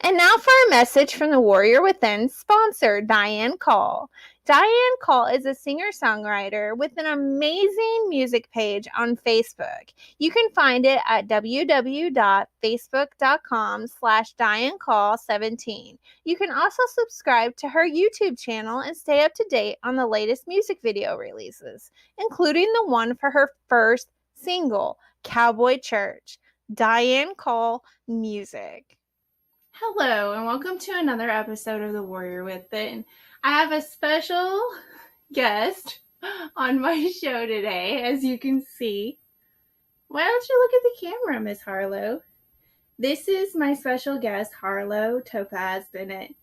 And now for a message from the Warrior Within sponsor, Diane Call. Diane Call is a singer-songwriter with an amazing music page on Facebook. You can find it at www.facebook.com/DianeCall17. You can also subscribe to her YouTube channel and stay up to date on the latest music video releases, including the one for her first single, Cowboy Church. Diane Call Music. Hello, and welcome to another episode of The Warrior Within. I have a special guest on my show today, as you can see. Why don't you look at the camera, Miss Harlow? This is my special guest, Harlow, Topaz, Bennett.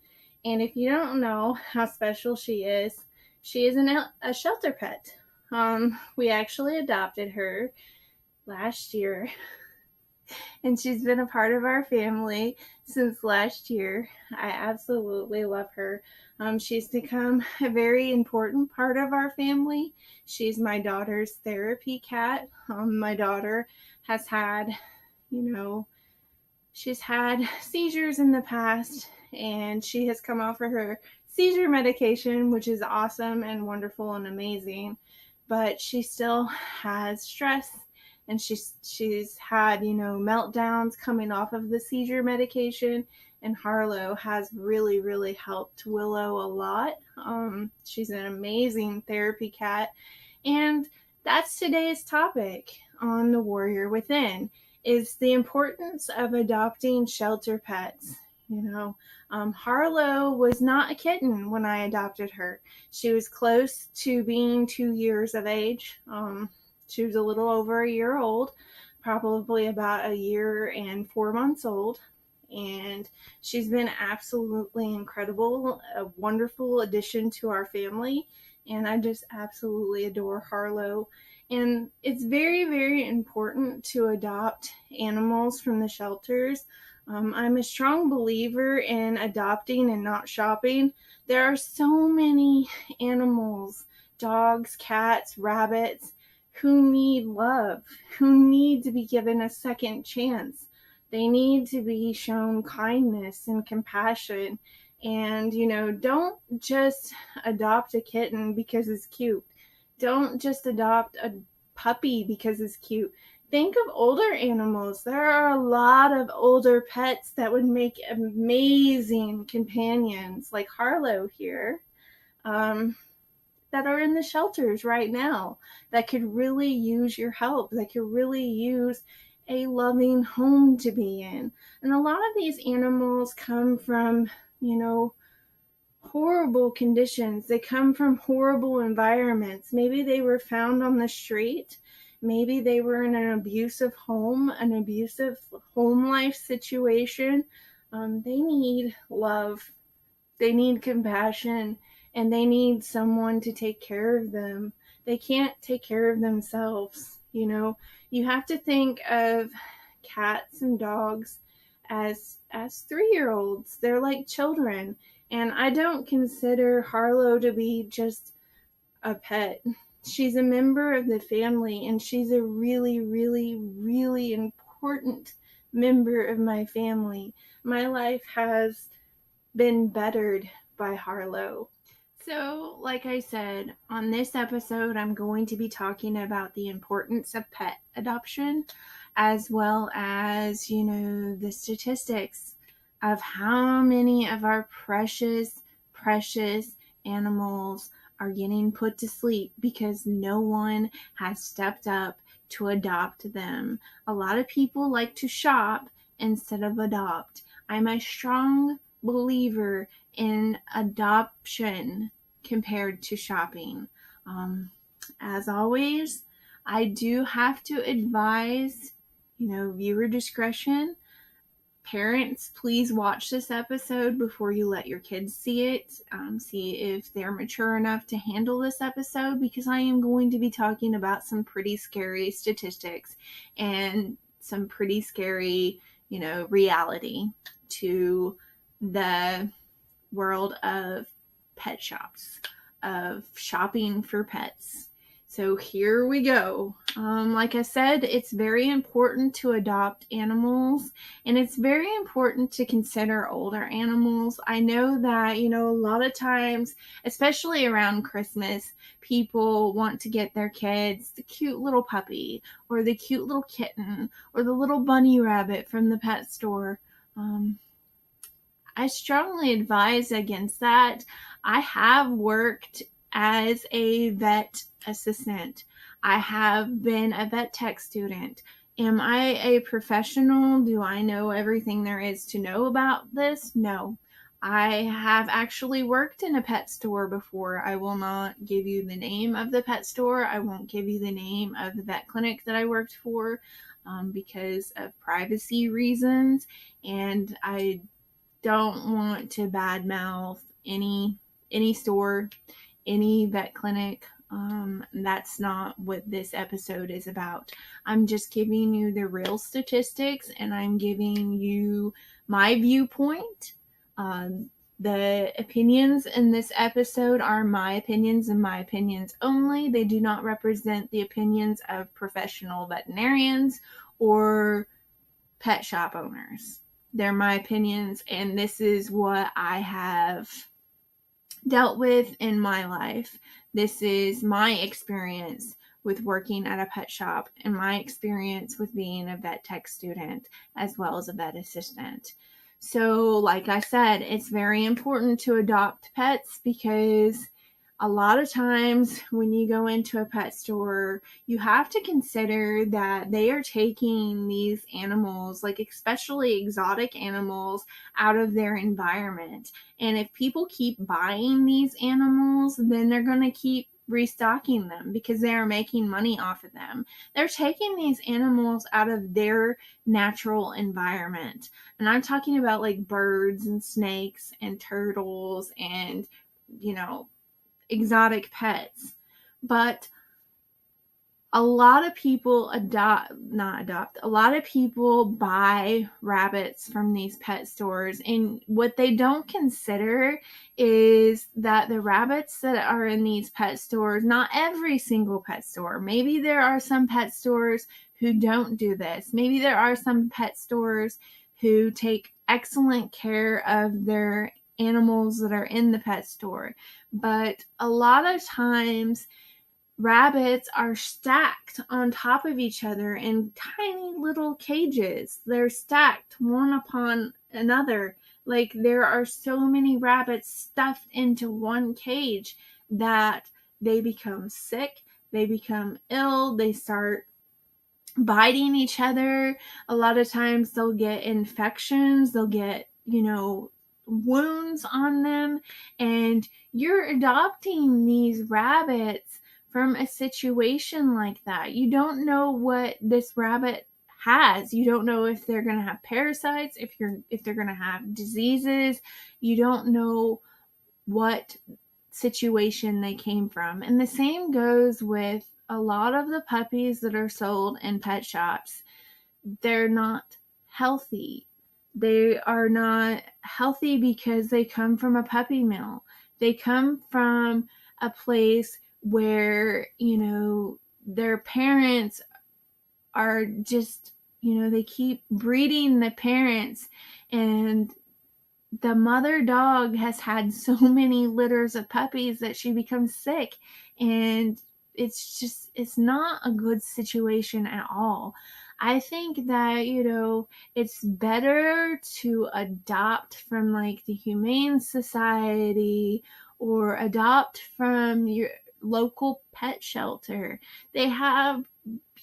And if you don't know how special she is a shelter pet. We actually adopted her last year. And she's been a part of our family since last year. I absolutely love her. She's become a very important part of our family. She's my daughter's therapy cat. My daughter has had, she's had seizures in the past, and she has come off of her seizure medication, which is awesome and wonderful and amazing. But she still has stress. And she's had, meltdowns coming off of the seizure medication. And Harlow has really, really helped Willow a lot. She's an amazing therapy cat. And that's today's topic on The Warrior Within, is the importance of adopting shelter pets. Harlow was not a kitten when I adopted her. She was close to being 2 years of age. She was a little over a year old, probably about a year and 4 months old. And she's been absolutely incredible, a wonderful addition to our family. And I just absolutely adore Harlow. And it's very, very important to adopt animals from the shelters. I'm a strong believer in adopting and not shopping. There are so many animals, dogs, cats, rabbits, who need love, who need to be given a second chance. They need to be shown kindness and compassion. And, don't just adopt a kitten because it's cute. Don't just adopt a puppy because it's cute. Think of older animals. There are a lot of older pets that would make amazing companions, like Harlow here. That are in the shelters right now that could really use your help, that could really use a loving home to be in. And a lot of these animals come from, horrible conditions. They come from horrible environments. Maybe they were found on the street. Maybe they were in an abusive home life situation. They need love. They need compassion. And they need someone to take care of them. They can't take care of themselves. You have to think of cats and dogs as 3-year-olds. They're like children. And I don't consider Harlow to be just a pet. She's a member of the family, and she's a really, really, really important member of my family. My life has been bettered by Harlow. So, like I said, on this episode, I'm going to be talking about the importance of pet adoption, as well as, the statistics of how many of our precious, precious animals are getting put to sleep because no one has stepped up to adopt them. A lot of people like to shop instead of adopt. I'm a strong believer in adoption compared to shopping. As always, I do have to advise, viewer discretion. Parents, please watch this episode before you let your kids see it. See if they're mature enough to handle this episode, because I am going to be talking about some pretty scary statistics and some pretty scary, reality to the world of pet shops, of shopping for pets. So here we go. Like I said, it's very important to adopt animals, and it's very important to consider older animals. I know that, a lot of times, especially around Christmas, people want to get their kids the cute little puppy or the cute little kitten or the little bunny rabbit from the pet store. I strongly advise against that. I have worked as a vet assistant. I have been a vet tech student. Am I a professional? Do I know everything there is to know about this? No. I have actually worked in a pet store before. I will not give you the name of the pet store. I won't give you the name of the vet clinic that I worked for because of privacy reasons. And I don't want to badmouth any store, any vet clinic. That's not what this episode is about. I'm just giving you the real statistics, and I'm giving you my viewpoint. The opinions in this episode are my opinions and my opinions only. They do not represent the opinions of professional veterinarians or pet shop owners. They're my opinions, and this is what I have dealt with in my life. This is my experience with working at a pet shop and my experience with being a vet tech student as well as a vet assistant. So, like I said, it's very important to adopt pets because a lot of times when you go into a pet store, you have to consider that they are taking these animals, like especially exotic animals, out of their environment. And if people keep buying these animals, then they're going to keep restocking them because they are making money off of them. They're taking these animals out of their natural environment. And I'm talking about like birds and snakes and turtles and, exotic pets. But a lot of people a lot of people buy rabbits from these pet stores, and what they don't consider is that the rabbits that are in these pet stores, not every single pet store, maybe there are some pet stores who don't do this, maybe there are some pet stores who take excellent care of their animals that are in the pet store, but a lot of times rabbits are stacked on top of each other in tiny little cages. They're stacked one upon another. Like there are so many rabbits stuffed into one cage that they become sick, they become ill, they start biting each other. A lot of times they'll get infections, they'll get, wounds on them, and you're adopting these rabbits from a situation like that. You don't know what this rabbit has. You don't know if they're going to have parasites, if they're going to have diseases. You don't know what situation they came from. And the same goes with a lot of the puppies that are sold in pet shops. They're not healthy. They are not healthy because they come from a puppy mill. They come from a place where, their parents are just, they keep breeding the parents, and the mother dog has had so many litters of puppies that she becomes sick, and it's not a good situation at all. I think that, it's better to adopt from like the Humane Society or adopt from your local pet shelter. They have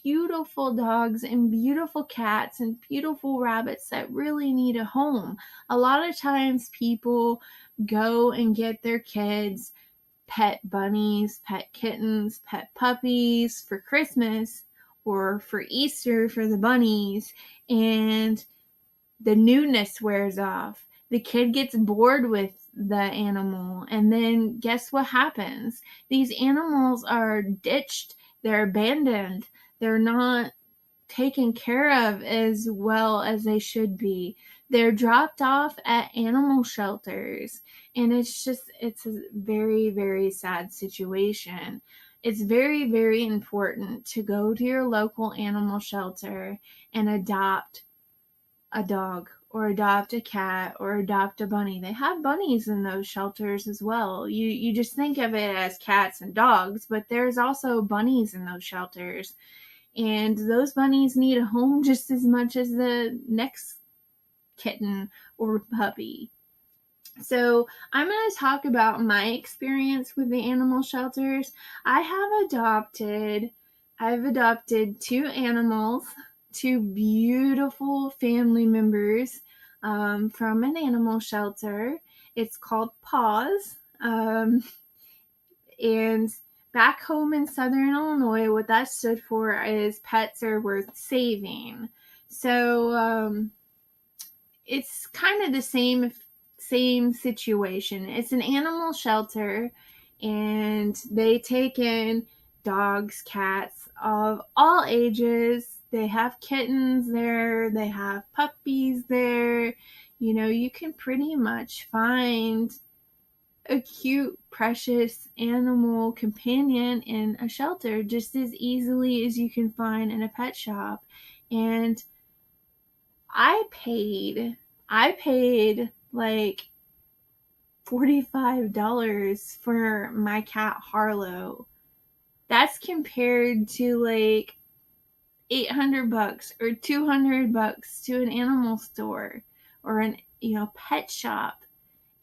beautiful dogs and beautiful cats and beautiful rabbits that really need a home. A lot of times people go and get their kids pet bunnies, pet kittens, pet puppies for Christmas or for Easter for the bunnies, and the newness wears off. The kid gets bored with the animal, and then guess what happens? These animals are ditched, they're abandoned, they're not taken care of as well as they should be. They're dropped off at animal shelters, and it's a very, very sad situation. It's very, very important to go to your local animal shelter and adopt a dog or adopt a cat or adopt a bunny. They have bunnies in those shelters as well. You just think of it as cats and dogs, but there's also bunnies in those shelters. And those bunnies need a home just as much as the next kitten or puppy. So, I'm going to talk about my experience with the animal shelters. I've adopted two animals, two beautiful family members from an animal shelter. It's called Paws. And back home in Southern Illinois, what that stood for is pets are worth saving. So, it's kind of the same situation. It's an animal shelter, and they take in dogs, cats of all ages. They have kittens there, they have puppies there. You can pretty much find a cute, precious animal companion in a shelter just as easily as you can find in a pet shop. And I paid like $45 for my cat Harlow. That's compared to like $800 or $200 to an animal store or an pet shop.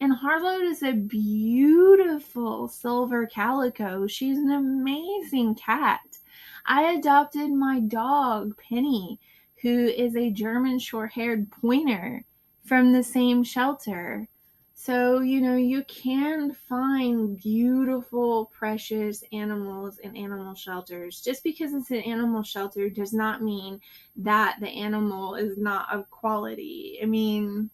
And Harlow is a beautiful silver calico. She's an amazing cat. I adopted my dog, Penny, who is a German short-haired pointer, from the same shelter. So, you can find beautiful, precious animals in animal shelters. Just because it's an animal shelter does not mean that the animal is not of quality. I mean,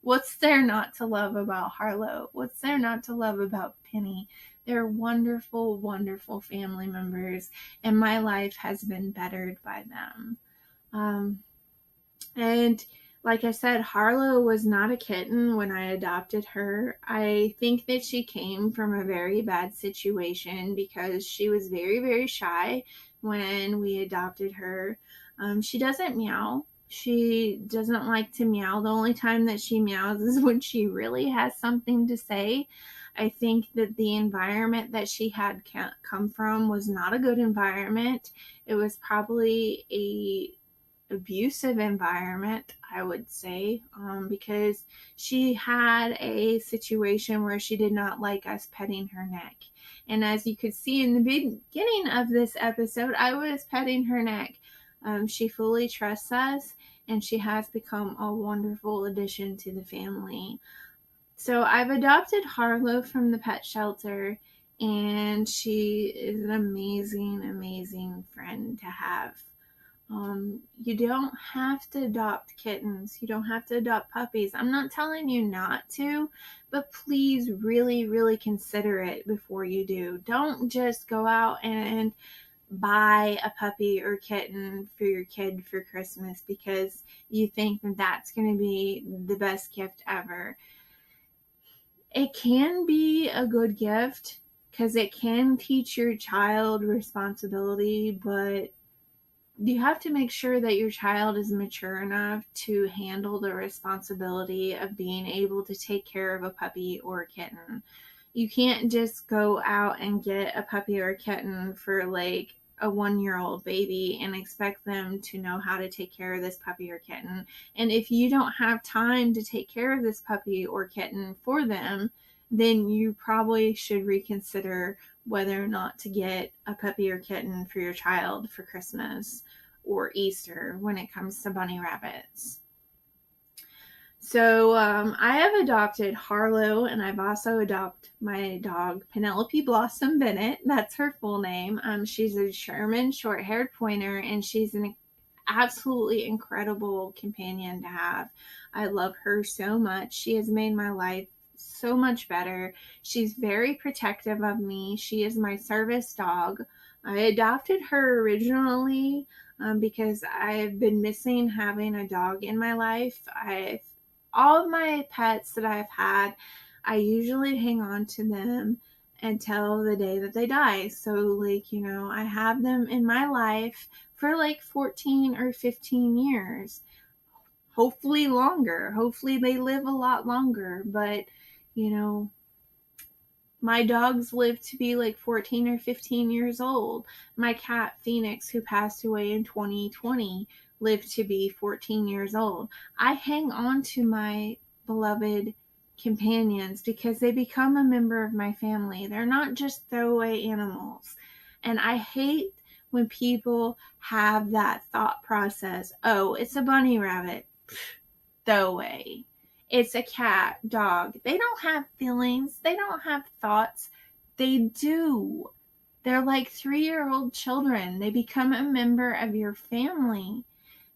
what's there not to love about Harlow? What's there not to love about Penny? They're wonderful, wonderful family members, and my life has been bettered by them. And like I said, Harlow was not a kitten when I adopted her. I think that she came from a very bad situation because she was very, very shy when we adopted her. She doesn't meow. She doesn't like to meow. The only time that she meows is when she really has something to say. I think that the environment that she had come from was not a good environment. It was probably a abusive environment, I would say, because she had a situation where she did not like us petting her neck. And as you could see in the beginning of this episode, I was petting her neck. She fully trusts us, and she has become a wonderful addition to the family. So I've adopted Harlow from the pet shelter, and she is an amazing, amazing friend to have. You don't have to adopt kittens. You don't have to adopt puppies. I'm not telling you not to, but please really, really consider it before you do. Don't just go out and buy a puppy or kitten for your kid for Christmas because you think that that's going to be the best gift ever. It can be a good gift because it can teach your child responsibility, but you have to make sure that your child is mature enough to handle the responsibility of being able to take care of a puppy or a kitten. You can't just go out and get a puppy or a kitten for like a 1-year-old baby and expect them to know how to take care of this puppy or kitten. And if you don't have time to take care of this puppy or kitten for them, then you probably should reconsider whether or not to get a puppy or kitten for your child for Christmas or Easter when it comes to bunny rabbits. So I have adopted Harlow, and I've also adopted my dog Penelope Blossom Bennett. That's her full name. She's a German short-haired pointer, and she's an absolutely incredible companion to have. I love her so much. She has made my life so much better. She's very protective of me. She is my service dog. I adopted her originally because I've been missing having a dog in my life. All of my pets that I've had, I usually hang on to them until the day that they die. So, like, you know, I have them in my life for like 14 or 15 years. Hopefully longer. Hopefully they live a lot longer. But, you know, my dogs live to be like 14 or 15 years old. My cat, Phoenix, who passed away in 2020, lived to be 14 years old. I hang on to my beloved companions because they become a member of my family. They're not just throwaway animals. And I hate when people have that thought process. Oh, it's a bunny rabbit. Throwaway. It's a cat, dog. They don't have feelings. They don't have thoughts. They do. They're like 3-year-old children. They become a member of your family.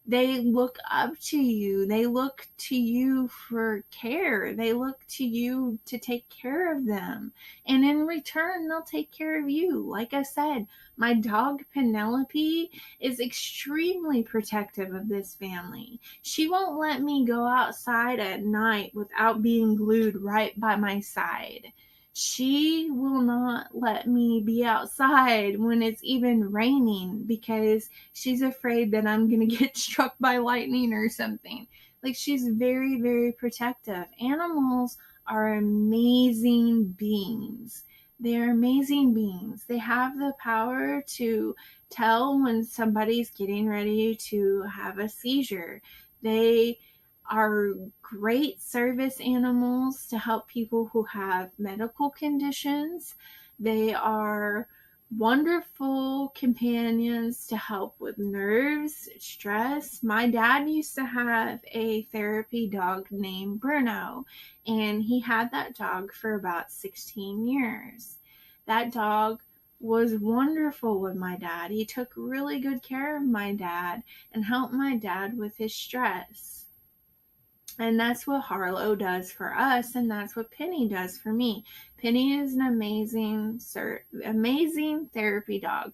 They look up to you. They look to you for care. They look to you to take care of them. And in return, they'll take care of you. Like I said, my dog Penelope is extremely protective of this family. She won't let me go outside at night without being glued right by my side. She will not let me be outside when it's even raining because she's afraid that I'm going to get struck by lightning or something. Like, she's very, very protective. Animals are amazing beings. They're amazing beings. They have the power to tell when somebody's getting ready to have a seizure. They are great service animals to help people who have medical conditions. They are wonderful companions to help with nerves, stress. My dad used to have a therapy dog named Bruno, and he had that dog for about 16 years. That dog was wonderful with my dad. He took really good care of my dad and helped my dad with his stress. And that's what Harlow does for us, and that's what Penny does for me. Penny is an amazing therapy dog.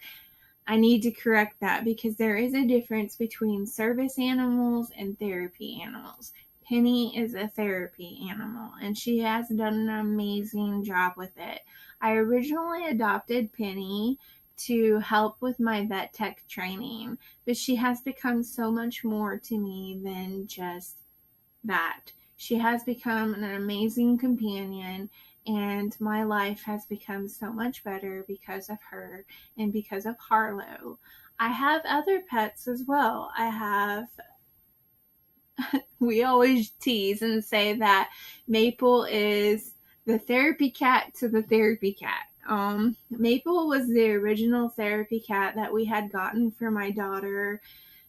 I need to correct that because there is a difference between service animals and therapy animals. Penny is a therapy animal, and she has done an amazing job with it. I originally adopted Penny to help with my vet tech training, but she has become so much more to me than just that. She has become an amazing companion, and my life has become so much better because of her and because of Harlow. I have other pets as well. We always tease and say that Maple is the therapy cat to the therapy cat. Maple was the original therapy cat that we had gotten for my daughter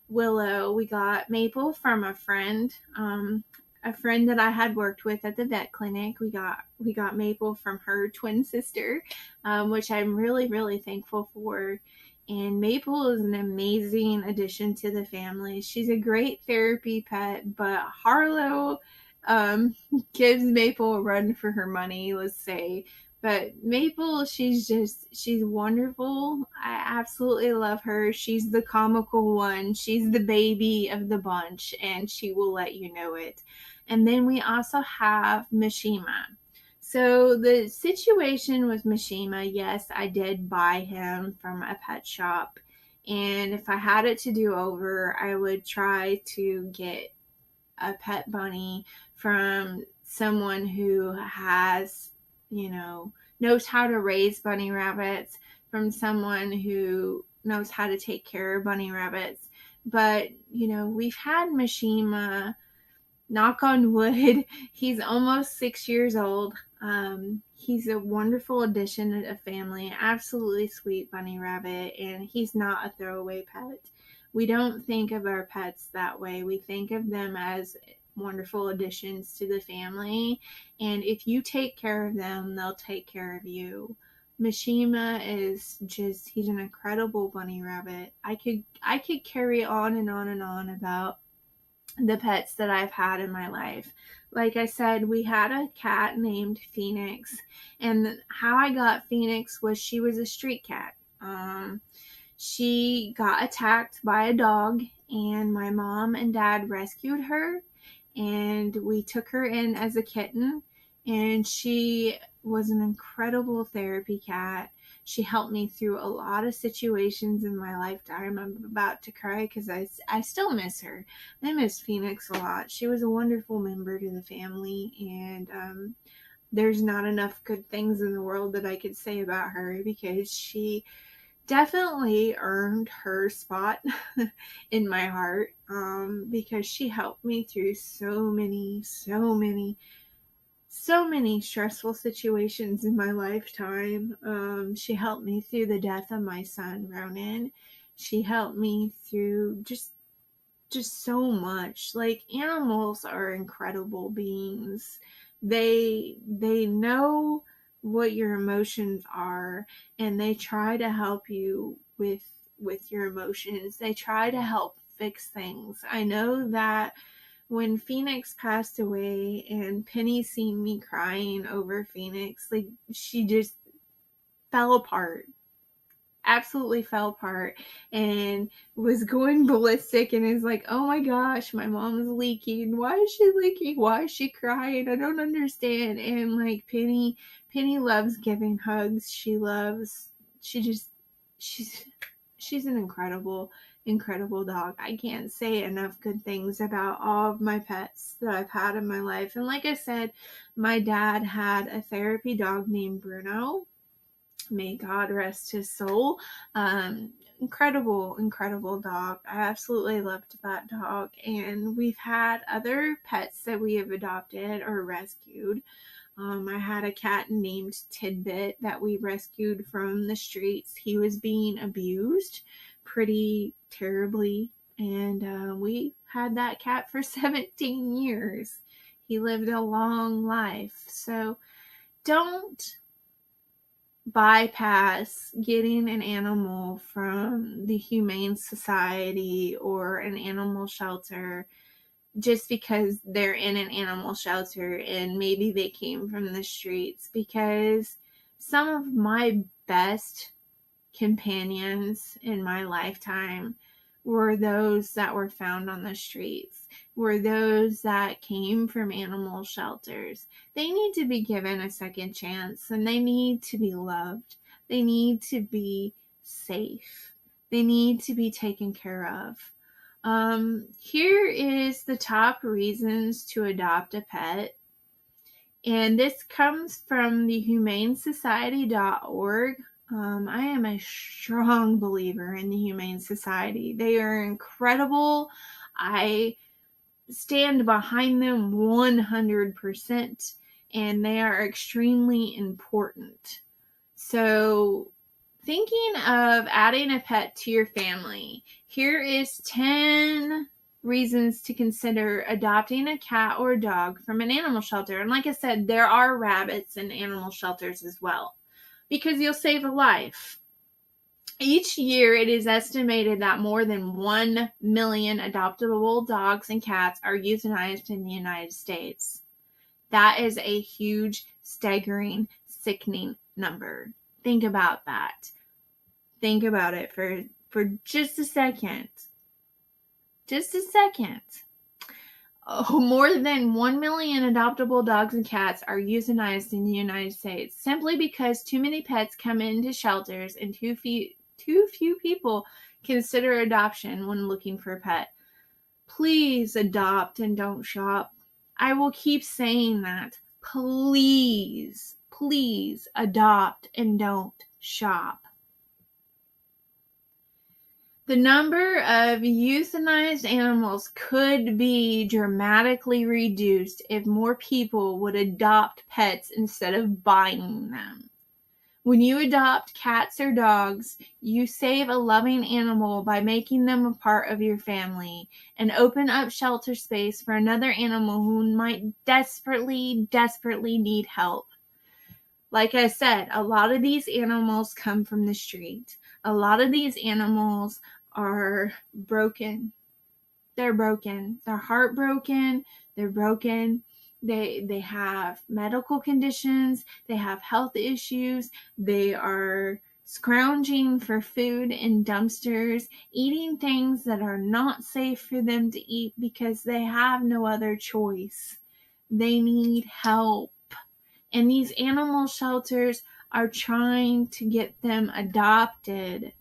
Willow. We got Maple from a friend that I had worked with at the vet clinic. We got Maple from her twin sister, which I'm really, really thankful for. And Maple is an amazing addition to the family. She's a great therapy pet, but Harlow um, gives Maple a run for her money, let's say. But Maple, she's wonderful. I absolutely love her. She's the comical one. She's the baby of the bunch, and she will let you know it. And then we also have Mishima. So the situation with Mishima, yes, I did buy him from a pet shop. And if I had it to do over, I would try to get a pet bunny from someone who has, knows how to raise bunny rabbits, from someone who knows how to take care of bunny rabbits. But, we've had Mishima, knock on wood, he's almost 6 years old. He's a wonderful addition to the family, absolutely sweet bunny rabbit, and he's not a throwaway pet. We don't think of our pets that way. We think of them as wonderful additions to the family, and if you take care of them, they'll take care of you. Mishima is he's an incredible bunny rabbit. I could carry on and on and on about the pets that I've had in my life. Like I said, we had a cat named Phoenix, and how I got Phoenix was she was a street cat. She got attacked by a dog, and my mom and dad rescued her, and we took her in as a kitten, and she was an incredible therapy cat. She helped me through a lot of situations in my lifetime. I'm about to cry because I still miss her. I miss Phoenix a lot. She was a wonderful member to the family, and there's not enough good things in the world that I could say about her, because she definitely earned her spot in my heart, because she helped me through so many stressful situations in my lifetime. She helped me through the death of my son, Ronan. She helped me through just so much. Like, animals are incredible beings. They know what your emotions are, and they try to help you with your emotions. They try to help fix things. I know that when Phoenix passed away and Penny seen me crying over Phoenix, like, she just fell apart, absolutely fell apart, and was going ballistic, and is like, oh my gosh, my mom's leaking. Why is she leaking? Why is she crying? I don't understand. And like, Penny loves giving hugs. She just she's she's an incredible dog. I can't say enough good things about all of my pets that I've had in my life. And like I said, my dad had a therapy dog named Bruno. May God rest his soul. Incredible dog. I absolutely loved that dog. And we've had other pets that we have adopted or rescued. I had a cat named Tidbit that we rescued from the streets. He was being abused pretty terribly, and we had that cat for 17 years. He lived a long life. So don't bypass getting an animal from the Humane Society or an animal shelter just because they're in an animal shelter and maybe they came from the streets, because some of my best companions in my lifetime were those that were found on the streets, were those that came from animal shelters. They need to be given a second chance, and they need to be loved. They need to be safe. They need to be taken care of. Here is the top reasons to adopt a pet. And this comes from the humanesociety.org. I am a strong believer in the Humane Society. They are incredible. I stand behind them 100%, and they are extremely important. So, thinking of adding a pet to your family, here is 10 reasons to consider adopting a cat or a dog from an animal shelter. And like I said, there are rabbits in animal shelters as well, because you'll save a life. Each year, it is estimated that more than 1 million adoptable dogs and cats are euthanized in the United States. That is a huge, staggering, sickening number. Think about that. Think about it for just a second. Just a second. Oh, more than 1 million adoptable dogs and cats are euthanized in the United States simply because too many pets come into shelters and too few people consider adoption when looking for a pet. Please adopt and don't shop. I will keep saying that. Please adopt and don't shop. The number of euthanized animals could be dramatically reduced if more people would adopt pets instead of buying them. When you adopt cats or dogs, you save a loving animal by making them a part of your family and open up shelter space for another animal who might desperately need help. Like I said, a lot of these animals come from the street. A lot of these animals are broken. They're broken. They're heartbroken. They're broken. They have medical conditions. They have health issues. They are scrounging for food in dumpsters, eating things that are not safe for them to eat because they have no other choice. They need help. And these animal shelters are trying to get them adopted.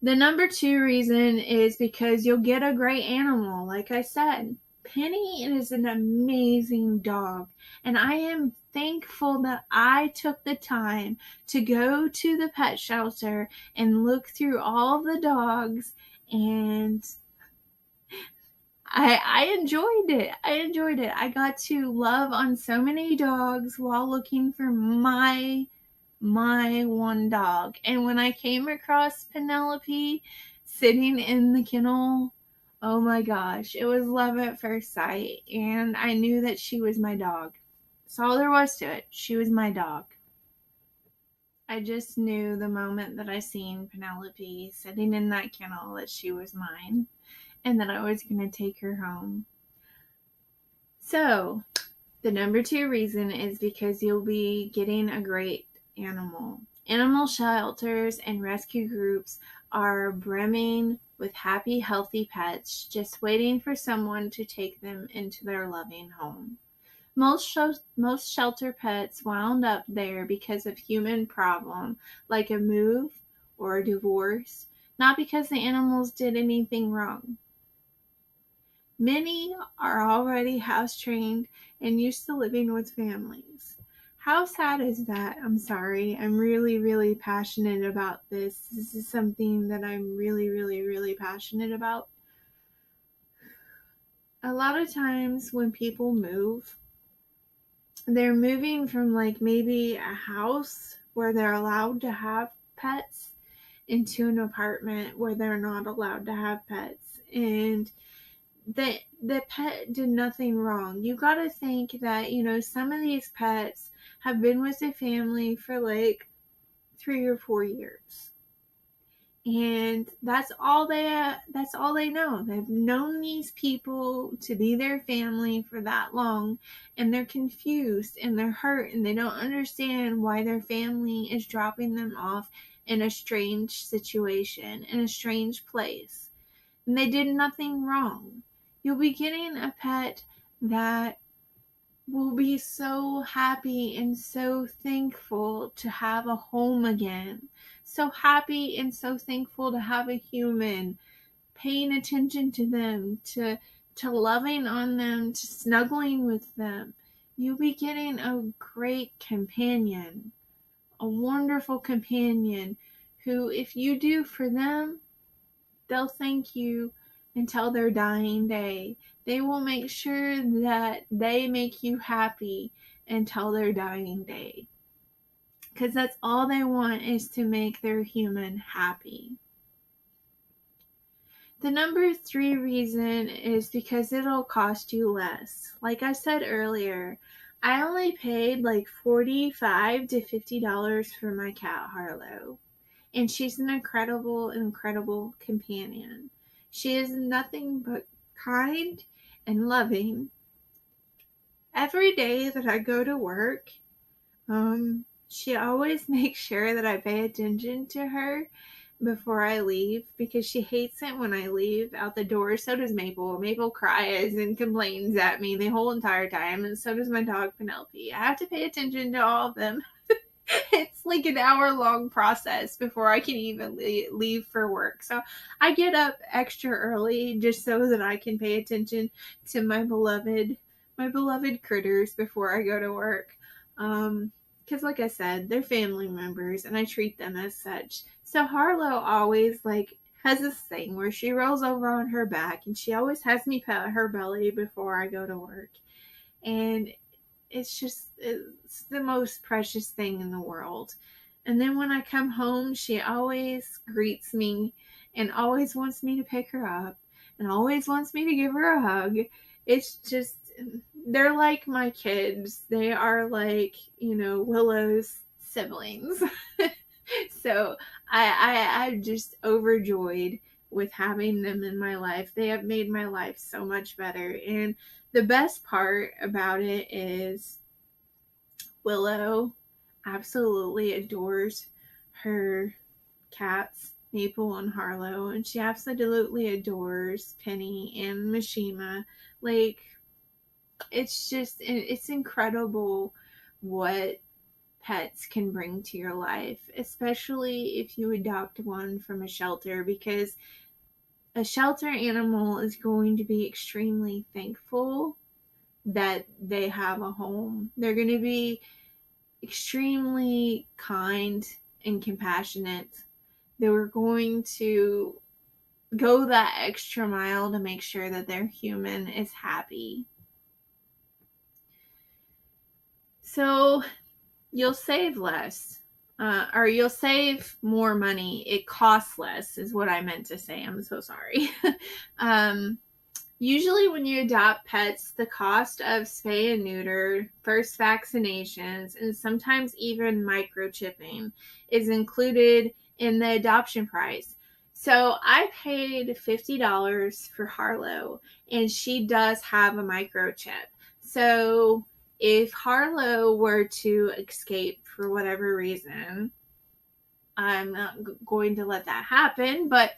The number 2 reason is because you'll get a great animal. Like I said, Penny is an amazing dog, and I am thankful that I took the time to go to the pet shelter and look through all the dogs, and I enjoyed it. I got to love on so many dogs while looking for my one dog. And when I came across Penelope sitting in the kennel, oh my gosh, it was love at first sight. And I knew that she was my dog. That's all there was to it. She was my dog. I just knew the moment that I seen Penelope sitting in that kennel that she was mine and that I was going to take her home. So, the number 2 reason is because you'll be getting a great animal. Animal shelters and rescue groups are brimming with happy, healthy pets just waiting for someone to take them into their loving home. Most shelter pets wound up there because of human problem, like a move or a divorce, not because the animals did anything wrong. Many are already house trained and used to living with families. How sad is that? I'm sorry. I'm really, really passionate about this. This is something that I'm really, really, really passionate about. A lot of times when people move, they're moving from like maybe a house where they're allowed to have pets into an apartment where they're not allowed to have pets. And the pet did nothing wrong. You got to think that, some of these pets have been with the family for like 3 or 4 years. And that's all they know. They've known these people to be their family for that long, and they're confused and they're hurt and they don't understand why their family is dropping them off in a strange situation, in a strange place. And they did nothing wrong. You'll be getting a pet that will be so happy and so thankful to have a home again. So happy and so thankful to have a human, paying attention to them, to loving on them, to snuggling with them. You'll be getting a great companion, a wonderful companion who, if you do for them, they'll thank you until their dying day. They will make sure that they make you happy until their dying day. Because that's all they want, is to make their human happy. The number 3 reason is because it'll cost you less. Like I said earlier, I only paid like $45 to $50 for my cat Harlow. And she's an incredible, incredible companion. She is nothing but kind and loving. Every day that I go to work, she always makes sure that I pay attention to her before I leave, because she hates it when I leave out the door. So does Maple. Maple cries and complains at me the whole entire time, and so does my dog Penelope. I have to pay attention to all of them. It's like an hour-long process before I can even leave for work. So I get up extra early just so that I can pay attention to my beloved critters before I go to work. Because like I said, they're family members and I treat them as such. So Harlow always has this thing where she rolls over on her back and she always has me pet her belly before I go to work. And it's the most precious thing in the world. And then when I come home, she always greets me and always wants me to pick her up and always wants me to give her a hug. It's just, they're like my kids. They are like, Willow's siblings. So I'm just overjoyed with having them in my life. They have made my life so much better. And the best part about it is Willow absolutely adores her cats, Maple and Harlow, and she absolutely adores Penny and Mishima. Like, it's incredible what pets can bring to your life, especially if you adopt one from a shelter, because a shelter animal is going to be extremely thankful that they have a home. They're going to be extremely kind and compassionate. They were going to go that extra mile to make sure that their human is happy. So you'll save less. Or you'll save more money. It costs less, is what I meant to say. I'm so sorry. Usually, when you adopt pets, the cost of spay and neuter, first vaccinations, and sometimes even microchipping is included in the adoption price. So I paid $50 for Harlow, and she does have a microchip. So if Harlow were to escape for whatever reason, I'm not going to let that happen, but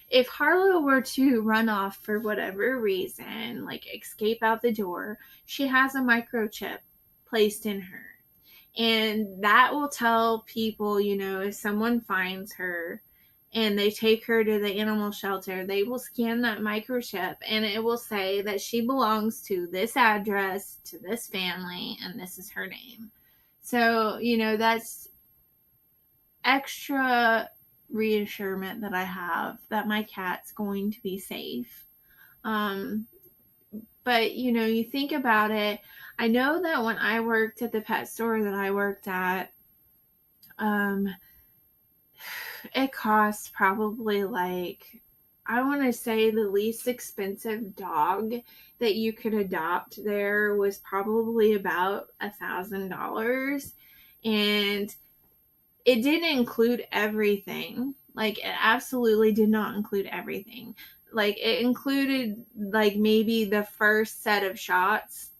if Harlow were to run off for whatever reason, like escape out the door, she has a microchip placed in her. And that will tell people, if someone finds her and they take her to the animal shelter, they will scan that microchip and it will say that she belongs to this address, to this family, and this is her name. So, that's extra reassurance that I have that my cat's going to be safe. But you think about it. I know that when I worked at the pet store that I worked at, it cost probably I want to say the least expensive dog that you could adopt there was probably about $1,000, and it didn't include everything. It absolutely did not include everything. It included maybe the first set of shots.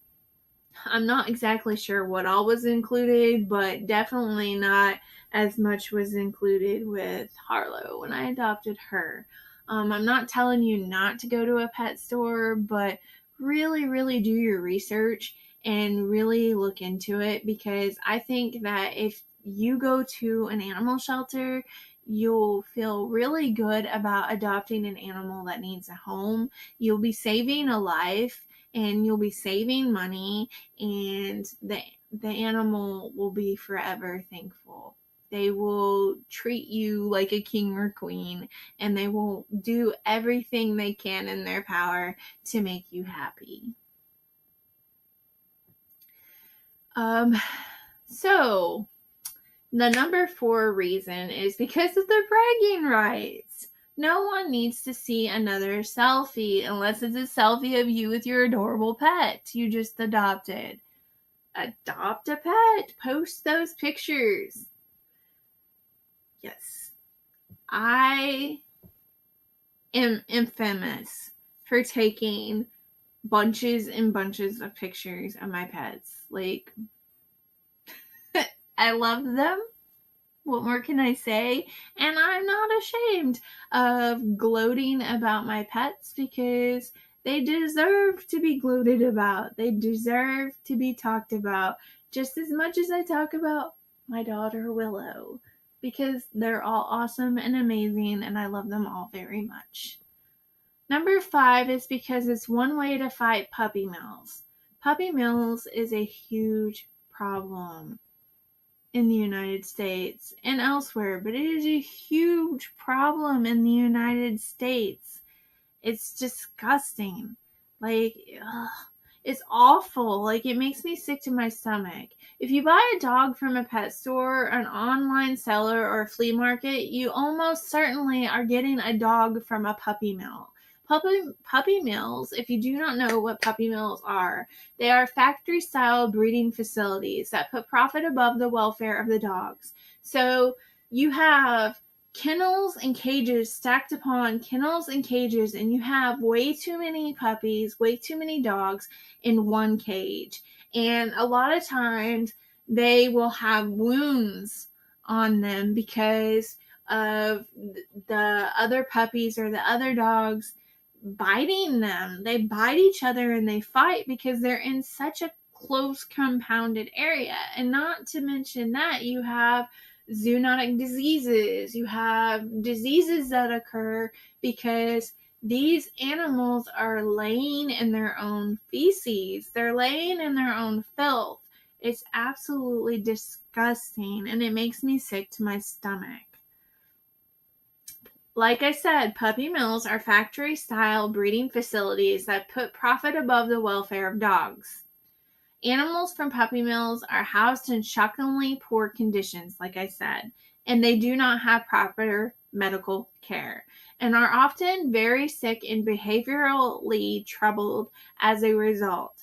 I'm not exactly sure what all was included, but definitely not as much was included with Harlow when I adopted her. I'm not telling you not to go to a pet store, but really, really do your research and really look into it, because I think that if you go to an animal shelter, you'll feel really good about adopting an animal that needs a home. You'll be saving a life and you'll be saving money, and the animal will be forever thankful. They will treat you like a king or queen, and they will do everything they can in their power to make you happy. So the number 4 reason is because of the bragging rights. No one needs to see another selfie unless it's a selfie of you with your adorable pet you just adopted. Adopt a pet. Post those pictures. Yes. I am infamous for taking bunches and bunches of pictures of my pets. I love them. What more can I say? And I'm not ashamed of gloating about my pets, because they deserve to be gloated about. They deserve to be talked about just as much as I talk about my daughter Willow, because they're all awesome and amazing, and I love them all very much. Number 5 is because it's one way to fight puppy mills. Puppy mills is a huge problem in the United States and elsewhere, but it is a huge problem in the United States. It's disgusting. It's awful. It makes me sick to my stomach. If you buy a dog from a pet store, an online seller, or a flea market, you almost certainly are getting a dog from a puppy mill. Puppy mills, if you do not know what puppy mills are, they are factory-style breeding facilities that put profit above the welfare of the dogs. So you have kennels and cages stacked upon kennels and cages, and you have way too many puppies, way too many dogs in one cage. And a lot of times they will have wounds on them because of the other puppies or the other dogs biting them. They bite each other and they fight because they're in such a close compounded area. And not to mention that you have zoonotic diseases. You have diseases that occur because these animals are laying in their own feces. They're laying in their own filth. It's absolutely disgusting, and it makes me sick to my stomach. Like I said, puppy mills are factory-style breeding facilities that put profit above the welfare of dogs. Animals from puppy mills are housed in shockingly poor conditions, like I said, and they do not have proper medical care and are often very sick and behaviorally troubled as a result.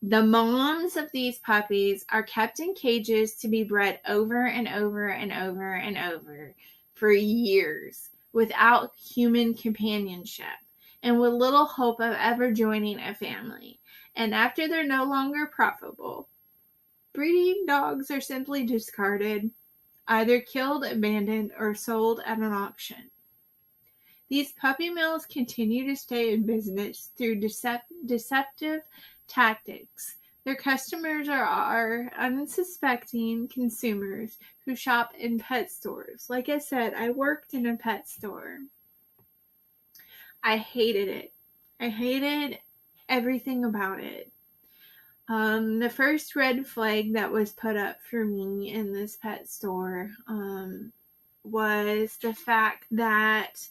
The moms of these puppies are kept in cages to be bred over and over and over and over for years without human companionship and with little hope of ever joining a family. And after they're no longer profitable, breeding dogs are simply discarded, either killed, abandoned, or sold at an auction. These puppy mills continue to stay in business through deceptive tactics. Their customers are unsuspecting consumers who shop in pet stores. Like I said, I worked in a pet store. I hated it. I hated everything about it. The first red flag that was put up for me in this pet store was the fact that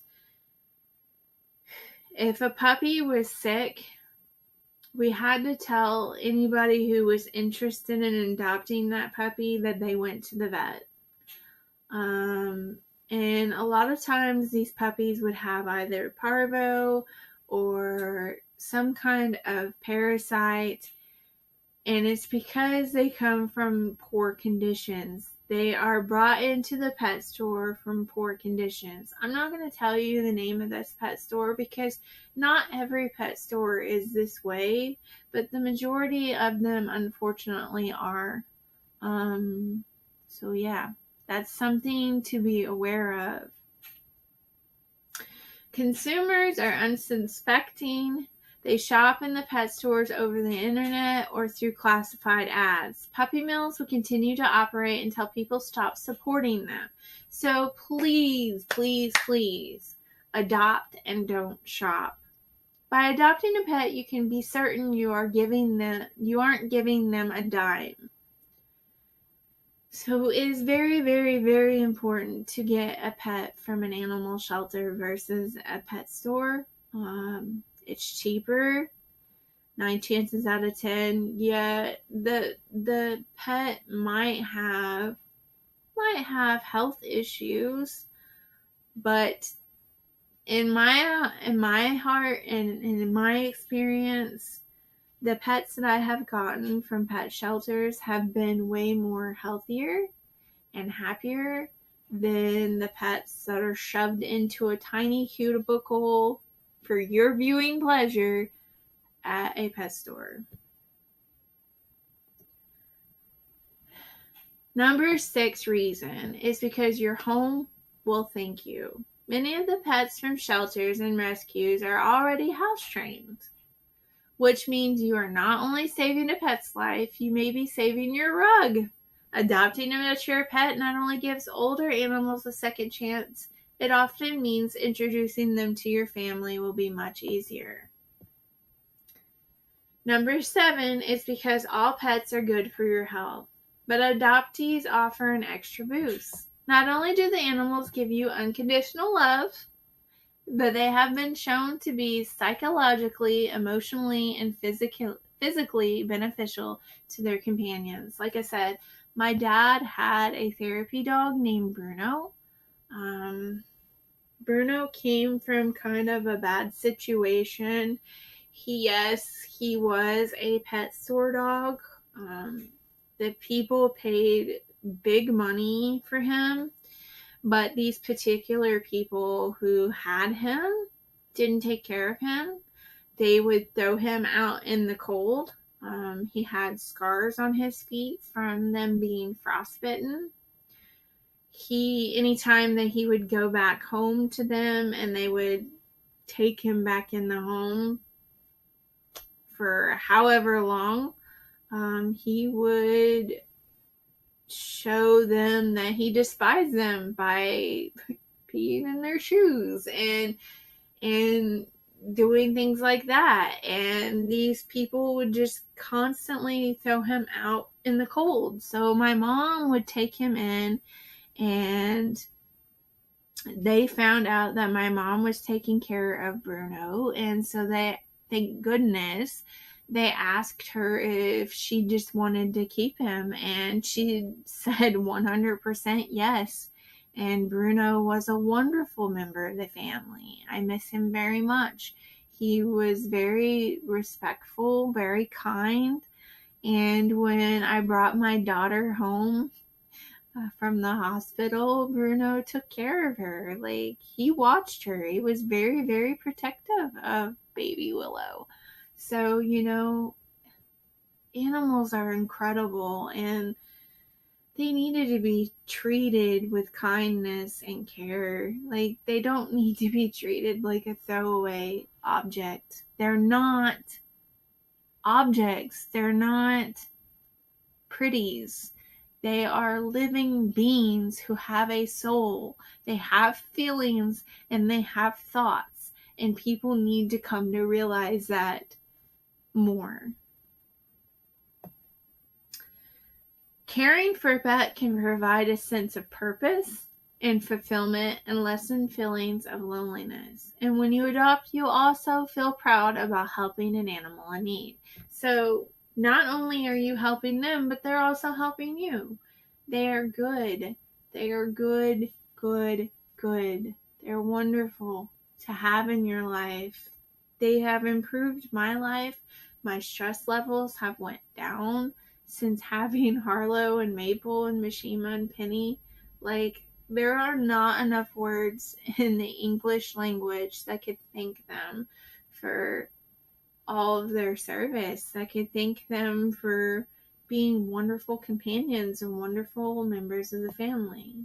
if a puppy was sick, we had to tell anybody who was interested in adopting that puppy that they went to the vet. And a lot of times these puppies would have either parvo or some kind of parasite, and it's because they come from poor conditions. They are brought into the pet store from poor conditions. I'm not going to tell you the name of this pet store because not every pet store is this way, but the majority of them unfortunately are. So yeah, that's something to be aware of. Consumers are unsuspecting. They shop in the pet stores over the internet or through classified ads. Puppy mills will continue to operate until people stop supporting them. So please, please, please adopt and don't shop. By adopting a pet, you can be certain you aren't giving them a dime. So it is very, very, very important to get a pet from an animal shelter versus a pet store. It's cheaper, 9 chances out of 10. Yeah, the pet might have health issues, but in my heart and in my experience, the pets that I have gotten from pet shelters have been way more healthier and happier than the pets that are shoved into a tiny cubicle for your viewing pleasure at a pet store. Number 6 reason is because your home will thank you. Many of the pets from shelters and rescues are already house trained, which means you are not only saving a pet's life, you may be saving your rug. Adopting a mature pet not only gives older animals a second chance, it often means introducing them to your family will be much easier. Number 7 is because all pets are good for your health, but adoptees offer an extra boost. Not only do the animals give you unconditional love, but they have been shown to be psychologically, emotionally, and physically beneficial to their companions. Like I said, my dad had a therapy dog named Bruno. Bruno came from kind of a bad situation. He was a pet store dog. The people paid big money for him, but these particular people who had him didn't take care of him. They would throw him out in the cold. He had scars on his feet from them being frostbitten. Anytime that he would go back home to them and they would take him back in the home for however long, he would show them that he despised them by peeing in their shoes and doing things like that. And these people would just constantly throw him out in the cold. So my mom would take him in, and they found out that my mom was taking care of Bruno. And so they, thank goodness, they asked her if she just wanted to keep him. And she said 100% yes. And Bruno was a wonderful member of the family. I miss him very much. He was very respectful, very kind. And when I brought my daughter home from the hospital, Bruno took care of her. Like, he watched her. He was very, very protective of baby Willow. So, animals are incredible, and they needed to be treated with kindness and care. Like, they don't need to be treated like a throwaway object. They're not objects. They're not pretties. They are living beings who have a soul. They have feelings and they have thoughts. And people need to come to realize that more. Caring for a pet can provide a sense of purpose and fulfillment and lessen feelings of loneliness. And when you adopt, you also feel proud about helping an animal in need. So not only are you helping them, but they're also helping you. They are good. They are good, good, good. They're wonderful to have in your life. They have improved my life. My stress levels have went down since having Harlow and Maple and Mishima and Penny. Like, there are not enough words in the English language that could thank them for all of their service. I could thank them for being wonderful companions and wonderful members of the family.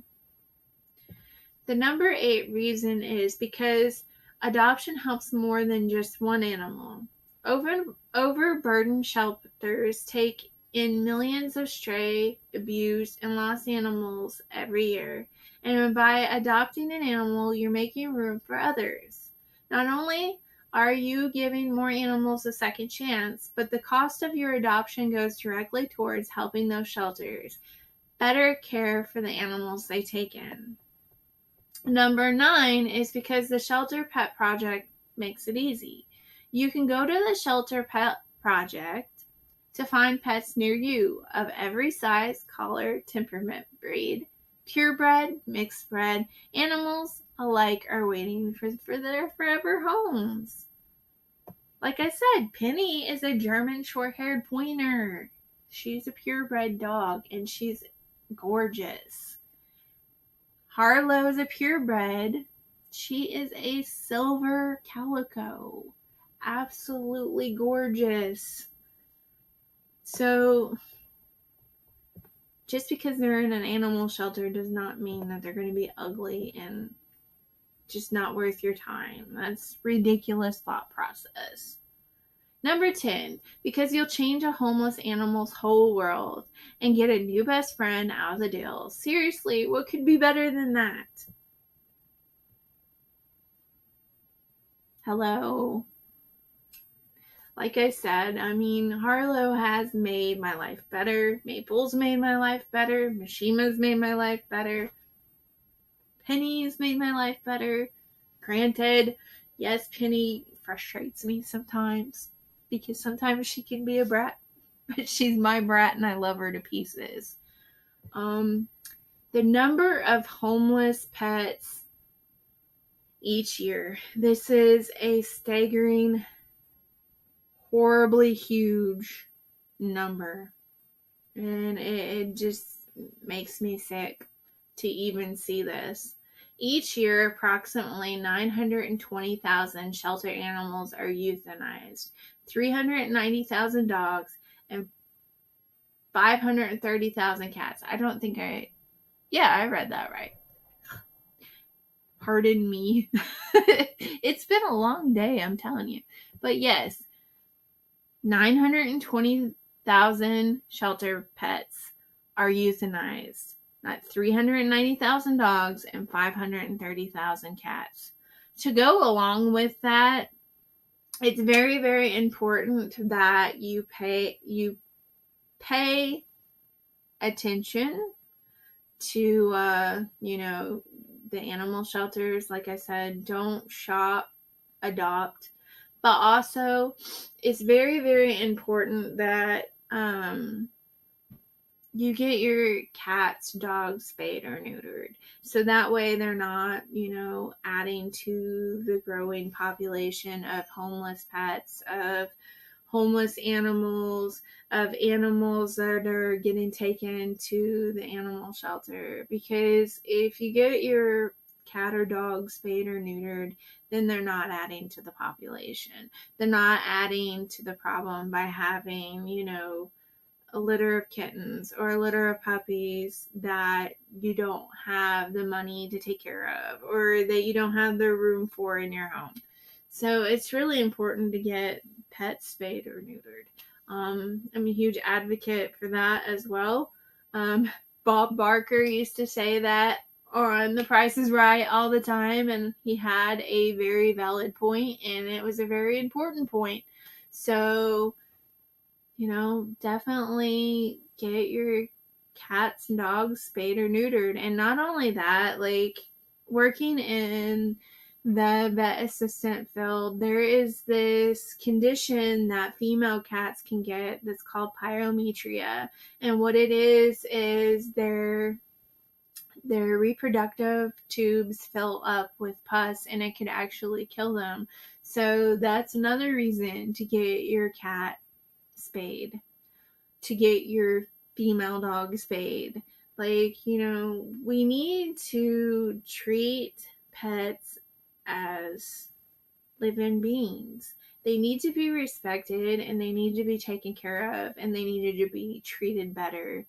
The number 8 reason is because adoption helps more than just one animal. Overburdened shelters take in millions of stray, abused, and lost animals every year. And by adopting an animal, you're making room for others. Not only are you giving more animals a second chance, but the cost of your adoption goes directly towards helping those shelters better care for the animals they take in. Number 9 is because the Shelter Pet Project makes it easy. You can go to the Shelter Pet Project to find pets near you of every size, color, temperament, breed, purebred, mixed bred. Animals alike are waiting for their forever homes. Like I said, Penny is a German short-haired pointer. She's a purebred dog, and she's gorgeous. Harlow is a purebred. She is a silver calico. Absolutely gorgeous. So, just because they're in an animal shelter does not mean that they're going to be ugly and just not worth your time. That's ridiculous thought process. Number 10, because you'll change a homeless animal's whole world and get a new best friend out of the deal. Seriously, what could be better than that? Hello? Like I said, Harlow has made my life better. Maple's made my life better. Mishima's made my life better. Penny's made my life better. Granted, yes, Penny frustrates me sometimes because sometimes she can be a brat, but she's my brat and I love her to pieces. The number of homeless pets each year. This is a staggering, horribly huge number. And it just makes me sick to even see this. Each year, approximately 920,000 shelter animals are euthanized, 390,000 dogs, and 530,000 cats. I read that right. pardon me. It's been a long day, I'm telling you. But yes, 920,000 shelter pets are euthanized. Not 390,000 dogs and 530,000 cats. To go along with that, it's very, very important that you pay attention to the animal shelters. Like I said, don't shop, adopt. But also, it's very, very important that you get your cats, dogs spayed or neutered. So that way they're not, adding to the growing population of homeless pets, of homeless animals, of animals that are getting taken to the animal shelter. Because if you get your cat or dog spayed or neutered, then they're not adding to the population. They're not adding to the problem by having, a litter of kittens or a litter of puppies that you don't have the money to take care of, or that you don't have the room for in your home. So it's really important to get pets spayed or neutered. I'm a huge advocate for that as well. Bob Barker used to say that on The Price is Right all the time, and he had a very valid point, and it was a very important point. So, definitely get your cats and dogs spayed or neutered. And not only that, like working in the vet assistant field, there is this condition that female cats can get that's called pyometria. And what it is their reproductive tubes fill up with pus, and it could actually kill them. So that's another reason to get your cat spayed, to get your female dog spayed. Like, we need to treat pets as living beings. They need to be respected, and they need to be taken care of, and they needed to be treated better.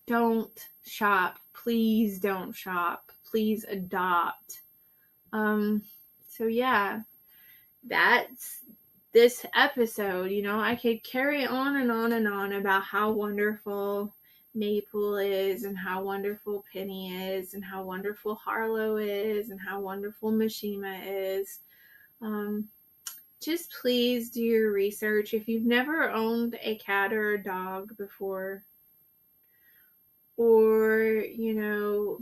Don't shop. Please don't shop. Please adopt. So yeah, that's this episode. I could carry on and on and on about how wonderful Maple is, and how wonderful Penny is, and how wonderful Harlow is, and how wonderful Mishima is. Just please do your research. If you've never owned a cat or a dog before, or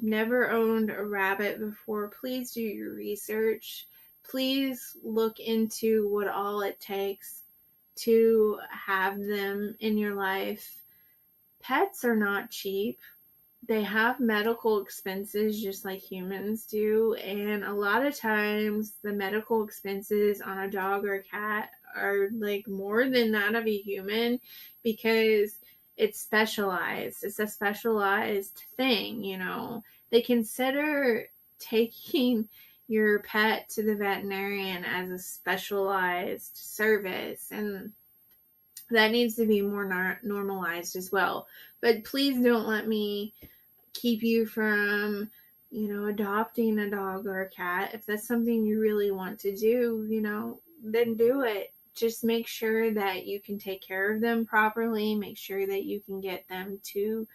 never owned a rabbit before, please do your research. Please look into what all it takes to have them in your life. Pets are not cheap. They have medical expenses just like humans do, and a lot of times the medical expenses on a dog or a cat are like more than that of a human, because it's specialized. It's a specialized thing. They consider taking your pet to the veterinarian as a specialized service, and that needs to be more normalized as well. But please don't let me keep you from, adopting a dog or a cat. If that's something you really want to do, then do it. Just make sure that you can take care of them properly. Make sure that you can get them to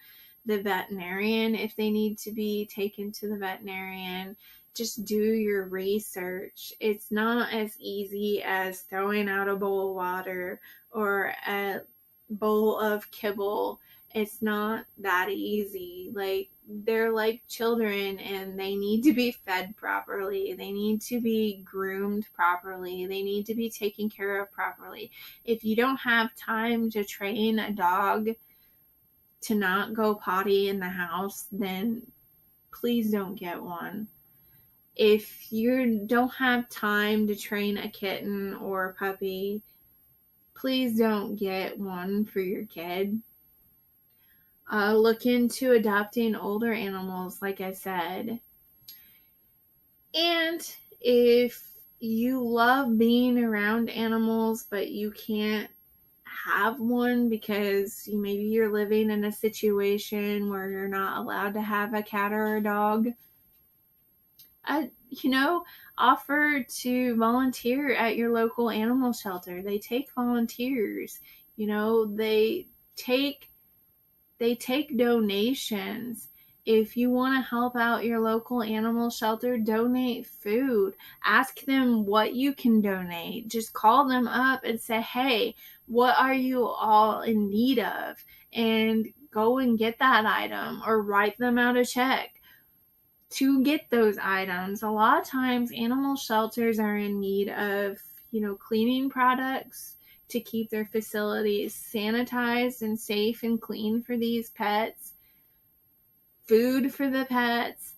the veterinarian if they need to be taken to the veterinarian. Just do your research. It's not as easy as throwing out a bowl of water or a bowl of kibble. It's not that easy. Like, they're like children, and they need to be fed properly. They need to be groomed properly. They need to be taken care of properly. If you don't have time to train a dog to not go potty in the house, then please don't get one. If you don't have time to train a kitten or a puppy, please don't get one for your kid. Look into adopting older animals, like I said. And if you love being around animals, but you can't have one because maybe you're living in a situation where you're not allowed to have a cat or a dog, Offer to volunteer at your local animal shelter. They take volunteers. Take they take donations. If you want to help out your local animal shelter, donate food. Ask them what you can donate. Just call them up and say, hey, what are you all in need of? And go and get that item or write them out a check to get those items. A lot of times, animal shelters are in need of, cleaning products to keep their facilities sanitized and safe and clean for these pets, food for the pets,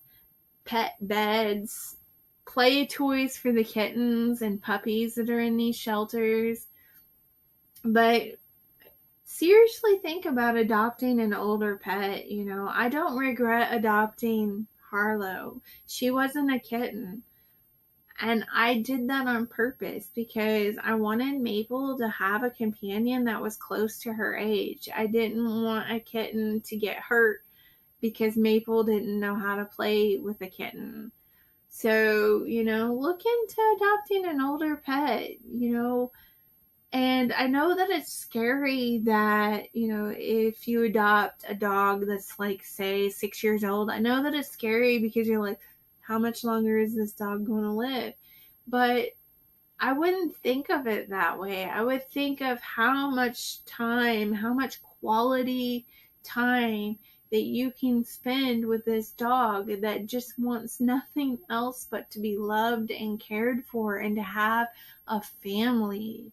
pet beds, play toys for the kittens and puppies that are in these shelters. But seriously think about adopting an older pet. I don't regret adopting Harlow. She wasn't a kitten. And I did that on purpose because I wanted Maple to have a companion that was close to her age. I didn't want a kitten to get hurt because Maple didn't know how to play with a kitten. So, look into adopting an older pet, and I know that it's scary that, if you adopt a dog that's like, say, 6 years old, I know that it's scary because you're like, how much longer is this dog going to live? But I wouldn't think of it that way. I would think of how much time, how much quality time that you can spend with this dog that just wants nothing else but to be loved and cared for and to have a family.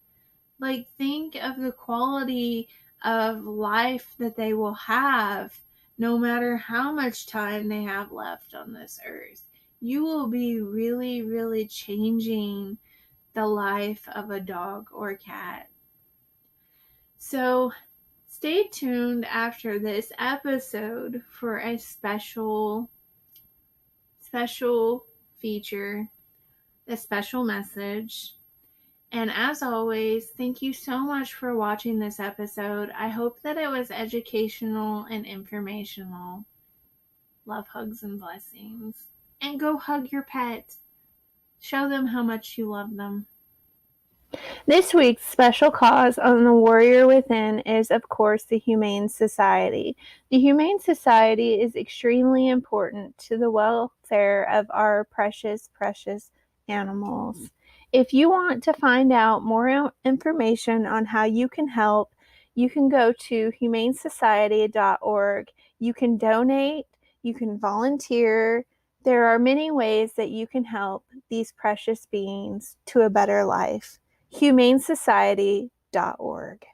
Like, think of the quality of life that they will have no matter how much time they have left on this earth. You will be really, really changing the life of a dog or cat. So stay tuned after this episode for a special feature, a special message. And as always, thank you so much for watching this episode. I hope that it was educational and informational. Love, hugs, and blessings. And go hug your pet. Show them how much you love them. This week's special cause on the Warrior Within is, of course, the Humane Society. The Humane Society is extremely important to the welfare of our precious, precious animals. If you want to find out more information on how you can help, you can go to humanesociety.org. You can donate, you can volunteer. There are many ways that you can help these precious beings to a better life. humanesociety.org.